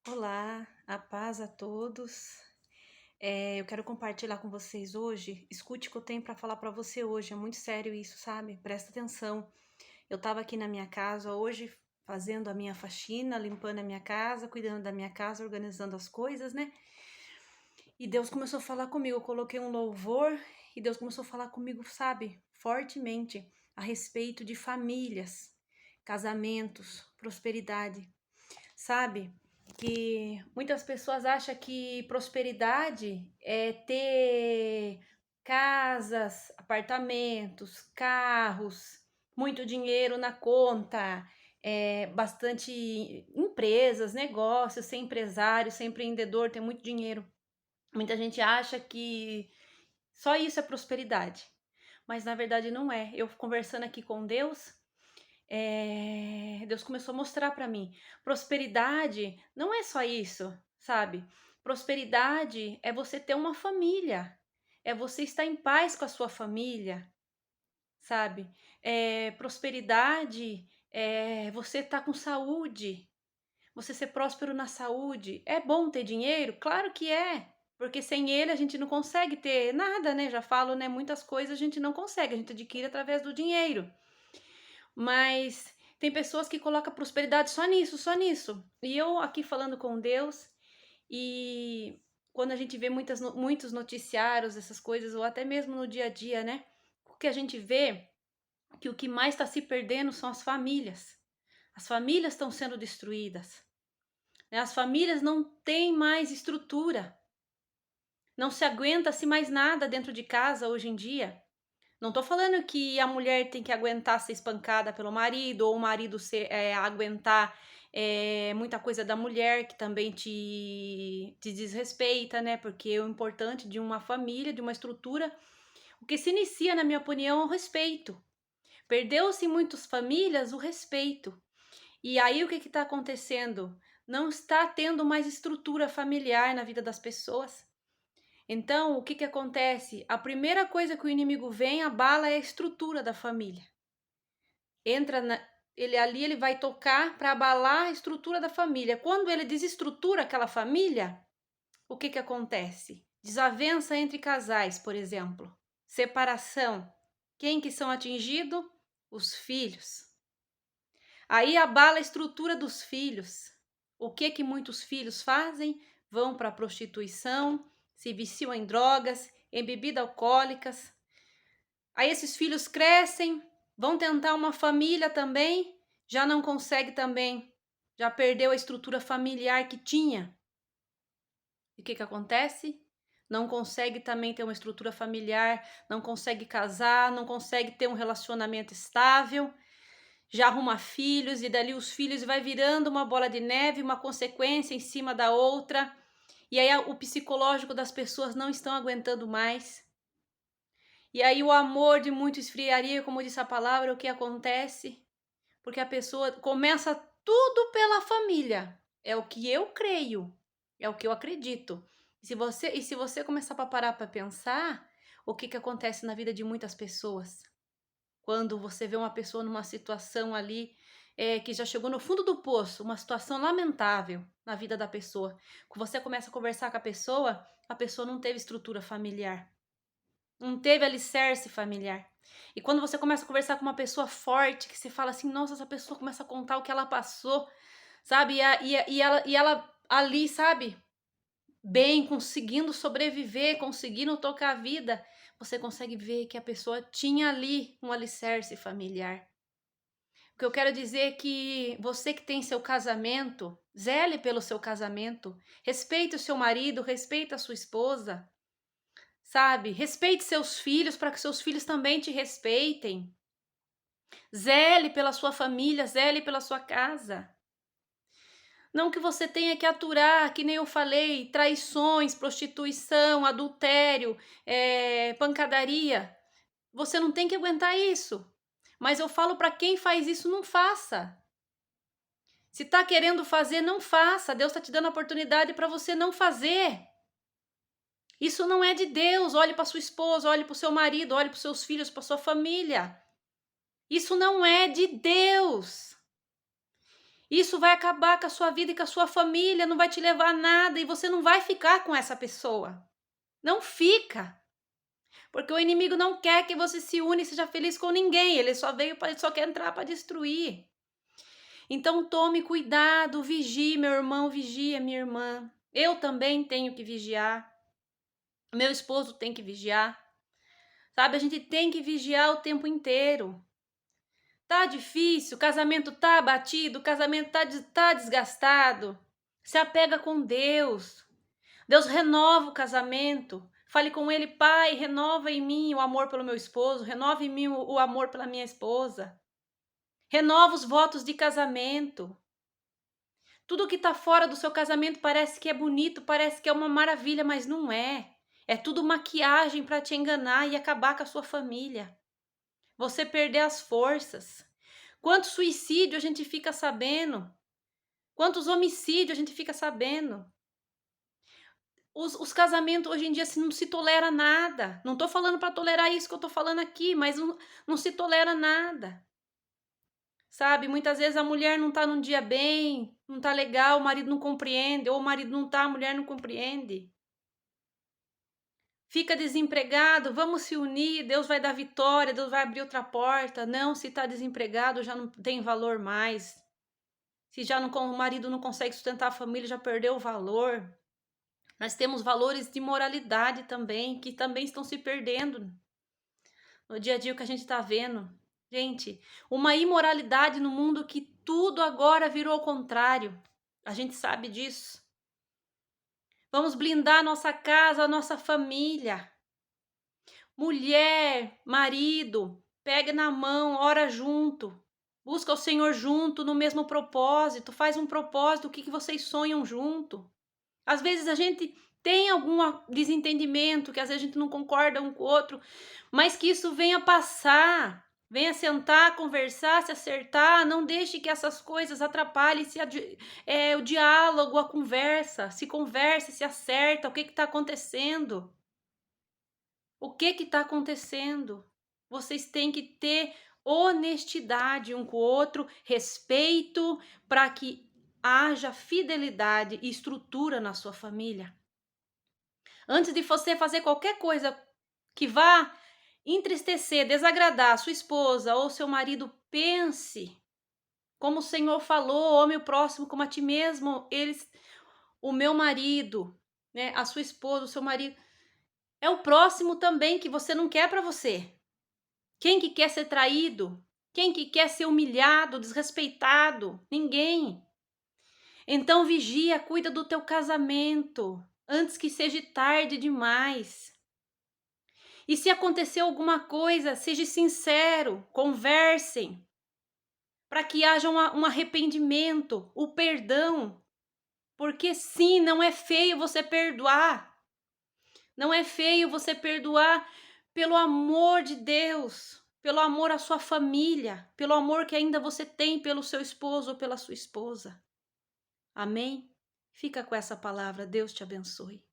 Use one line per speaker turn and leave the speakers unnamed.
Olá, a paz a todos. Eu quero compartilhar com vocês hoje. Escute o que eu tenho para falar para você hoje. É muito sério isso, sabe? Presta atenção. Eu estava aqui na minha casa hoje, fazendo a minha faxina, limpando a minha casa, cuidando da minha casa, organizando as coisas, né? E Deus começou a falar comigo. Eu coloquei um louvor e Deus começou a falar comigo, sabe? Fortemente a respeito de famílias, casamentos, prosperidade. Sabe? Que muitas pessoas acham que prosperidade é ter casas, apartamentos, carros, muito dinheiro na conta, bastante empresas, negócios, ser empresário, ser empreendedor, ter muito dinheiro. Muita gente acha que só isso é prosperidade, mas na verdade não é. Eu conversando aqui com Deus, Deus começou a mostrar para mim, prosperidade não é só isso, sabe? Prosperidade é você ter uma família, é você estar em paz com a sua família, sabe? Prosperidade é você estar com saúde, você ser próspero na saúde. É bom ter dinheiro? Claro que é, porque sem ele a gente não consegue ter nada, né? Já falo, né? Muitas coisas a gente não consegue, a gente adquire através do dinheiro. Mas tem pessoas que colocam prosperidade só nisso, só nisso. E eu aqui falando com Deus, e quando a gente vê muitos noticiários, essas coisas, ou até mesmo no dia a dia, né? O que a gente vê que o que mais está se perdendo são as famílias. As famílias estão sendo destruídas, né? As famílias não têm mais estrutura. Não se aguenta-se mais nada dentro de casa hoje em dia. Não tô falando que a mulher tem que aguentar ser espancada pelo marido, ou o marido aguentar muita coisa da mulher que também te desrespeita, né? Porque o importante de uma família, de uma estrutura, o que se inicia, na minha opinião, é o respeito. Perdeu-se em muitas famílias o respeito. E aí o que está acontecendo? Não está tendo mais estrutura familiar na vida das pessoas. Então, o que acontece? A primeira coisa que o inimigo vem, abala é a estrutura da família. Entra ele vai tocar para abalar a estrutura da família. Quando ele desestrutura aquela família, o que acontece? Desavença entre casais, por exemplo. Separação. Quem que são atingidos? Os filhos. Aí abala a estrutura dos filhos. O que muitos filhos fazem? Vão para a prostituição, se viciam em drogas, em bebidas alcoólicas. Aí esses filhos crescem, vão tentar uma família também, já não consegue também, já perdeu a estrutura familiar que tinha. E o que acontece? Não consegue também ter uma estrutura familiar, não consegue casar, não consegue ter um relacionamento estável, já arruma filhos e dali os filhos vai virando uma bola de neve, uma consequência em cima da outra. E aí o psicológico das pessoas não estão aguentando mais. E aí o amor de muito esfriaria, como disse a palavra, o que acontece? Porque a pessoa começa tudo pela família. É o que eu creio, é o que eu acredito. E se você começar a parar para pensar, o que acontece na vida de muitas pessoas? Quando você vê uma pessoa numa situação ali que já chegou no fundo do poço, uma situação lamentável na vida da pessoa. Quando você começa a conversar com a pessoa não teve estrutura familiar, não teve alicerce familiar. E quando você começa a conversar com uma pessoa forte, que você fala assim, nossa, essa pessoa começa a contar o que ela passou, sabe? E ela ali, sabe? Bem, conseguindo sobreviver, conseguindo tocar a vida, você consegue ver que a pessoa tinha ali um alicerce familiar. O que eu quero dizer é que você que tem seu casamento, zele pelo seu casamento, respeite o seu marido, respeite a sua esposa, sabe? Respeite seus filhos para que seus filhos também te respeitem. Zele pela sua família, zele pela sua casa. Não que você tenha que aturar, que nem eu falei, traições, prostituição, adultério, pancadaria. Você não tem que aguentar isso. Mas eu falo para quem faz isso, não faça. Se tá querendo fazer, não faça. Deus está te dando a oportunidade para você não fazer. Isso não é de Deus. Olhe para sua esposa, olhe para o seu marido, olhe para os seus filhos, para sua família. Isso não é de Deus. Isso vai acabar com a sua vida e com a sua família, não vai te levar a nada e você não vai ficar com essa pessoa. Não fica, porque o inimigo não quer que você se une e seja feliz com ninguém, ele só quer entrar para destruir. Então tome cuidado, vigie, meu irmão, vigia, minha irmã. Eu também tenho que vigiar, meu esposo tem que vigiar, sabe? A gente tem que vigiar o tempo inteiro. Tá difícil, o casamento tá abatido, o casamento tá desgastado. Se apega com Deus. Deus renova o casamento. Fale com ele, Pai, renova em mim o amor pelo meu esposo, renova em mim o amor pela minha esposa. Renova os votos de casamento. Tudo que está fora do seu casamento parece que é bonito, parece que é uma maravilha, mas não é. É tudo maquiagem para te enganar e acabar com a sua família. Você perder as forças. Quanto suicídio a gente fica sabendo? Quantos homicídios a gente fica sabendo? Os casamentos hoje em dia não se tolera nada. Não estou falando para tolerar isso que eu estou falando aqui, mas não se tolera nada. Sabe, muitas vezes a mulher não tá num dia bem, não tá legal, o marido não compreende, ou o marido não tá, a mulher não compreende. Fica desempregado, vamos se unir, Deus vai dar vitória, Deus vai abrir outra porta. Não, se tá desempregado já não tem valor mais. Se já não, o marido não consegue sustentar a família, já perdeu o valor. Nós temos valores de moralidade também, que também estão se perdendo no dia a dia, o que a gente está vendo. Gente, uma imoralidade no mundo que tudo agora virou ao contrário. A gente sabe disso. Vamos blindar a nossa casa, a nossa família. Mulher, marido, pegue na mão, ora junto. Busca o Senhor junto, no mesmo propósito. Faz um propósito, o que vocês sonham junto. Às vezes a gente tem algum desentendimento, que às vezes a gente não concorda um com o outro, mas que isso venha passar, venha sentar, conversar, se acertar, não deixe que essas coisas atrapalhem o diálogo, a conversa, se acerta, o que está acontecendo? O que está acontecendo? Vocês têm que ter honestidade um com o outro, respeito, para que haja fidelidade e estrutura na sua família. Antes de você fazer qualquer coisa que vá entristecer, desagradar a sua esposa ou seu marido, pense, como o Senhor falou, ame o próximo como a ti mesmo. O meu marido, né, a sua esposa, o seu marido, é o próximo também que você não quer para você. Quem que quer ser traído? Quem que quer ser humilhado, desrespeitado? Ninguém. Então vigia, cuida do teu casamento, antes que seja tarde demais. E se acontecer alguma coisa, seja sincero, conversem, para que haja um arrependimento, o perdão. Porque sim, não é feio você perdoar. Não é feio você perdoar pelo amor de Deus, pelo amor à sua família, pelo amor que ainda você tem pelo seu esposo ou pela sua esposa. Amém? Fica com essa palavra, Deus te abençoe.